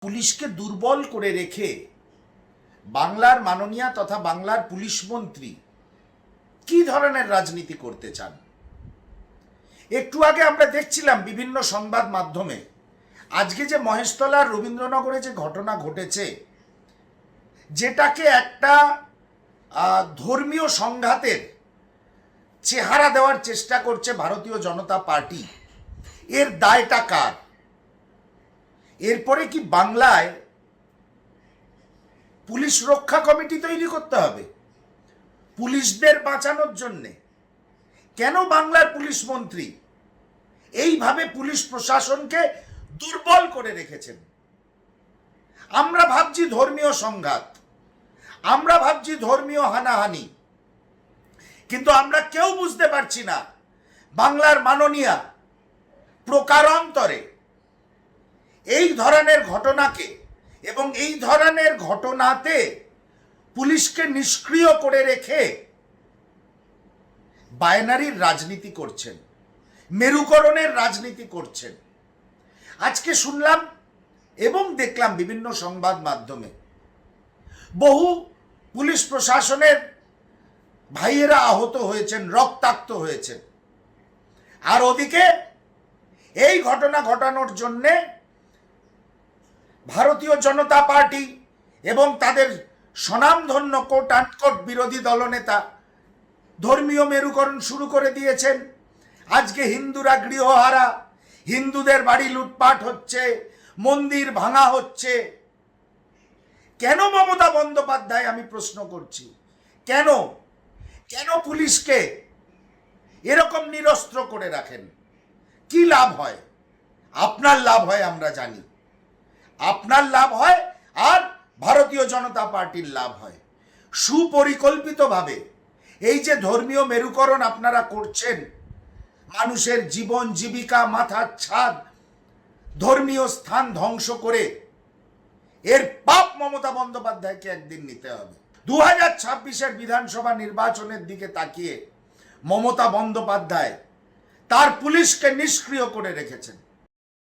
পুলিশকে দুর্বল করে রেখে বাংলার মাননীয় তথা বাংলার পুলিশ মন্ত্রী কি ধরনের রাজনীতি করতে চান? একটু আগে আমরা দেখছিলাম বিভিন্ন সংবাদ মাধ্যমে আজকে যে মহেশতলার রবীন্দ্রনগরে যে ঘটনা ঘটেছে, যেটাকে একটা ধর্মীয় সংঘাতের চেহারা দেওয়ার চেষ্টা করছে ভারতীয় জনতা পার্টি, এর দায়টা কার? এরপরে কি বাংলায় পুলিশ রক্ষা কমিটি তৈরি করতে হবে পুলিশদের বাঁচানোর জন্যে? কেন বাংলার পুলিশ মন্ত্রী এইভাবে পুলিশ প্রশাসনকে দুর্বল করে রেখেছেন? আমরা ভাবছি ধর্মীয় সংঘাত, আমরা ভাবছি ধর্মীয় হানাহানি, কিন্তু আমরা কেউ বুঝতে পারছি না বাংলার মাননীয়া প্রকারান্তরে এই ধরনের ঘটনাকে এবং এই ধরনের ঘটনাতে পুলিশকে নিষ্ক্রিয় করে রেখে বাইনারির রাজনীতি করছেন, মেরুকরণের রাজনীতি করছেন। আজকে শুনলাম এবং দেখলাম বিভিন্ন সংবাদ মাধ্যমে বহু পুলিশ প্রশাসনের ভাইয়েরা আহত হয়েছেন, রক্তাক্ত হয়েছেন, আর ওদিকে এই ঘটনা ঘটানোর জন্যে ভারতীয় জনতা পার্টি এবং তাদের স্বনামধন্য কোট আনকোট বিরোধী দলনেতা ধর্মীয় মেরুকরণ শুরু করে দিয়েছেন। আজকে হিন্দুরা গৃহহারা, হিন্দুদের বাড়ি লুটপাট হচ্ছে, মন্দির ভাঙা হচ্ছে। কেন মমতা বন্দ্যোপাধ্যায়, আমি প্রশ্ন করছি, কেন কেন পুলিশকে এরকম নিরস্ত্র করে রাখেন? কি লাভ হয়? আপনার লাভ হয়, আমরা জানি আপনার লাভ হয়, আর ভারতীয় জনতা পার্টির লাভ হয়। সুপরিকল্পিতভাবে এই যে ধর্মীয় মেরুকরণ আপনারা করছেন, মানুষের জীবন জীবিকা, মাথার ছাদ, ধর্মীয় স্থান ধ্বংস করে, এর পাপ মমতা বন্দ্যোপাধ্যায়কে একদিন নিতে হবে। 2026-এর বিধানসভা নির্বাচনের দিকে তাকিয়ে মমতা বন্দ্যোপাধ্যায় তার পুলিশকে নিষ্ক্রিয় করে রেখেছেন।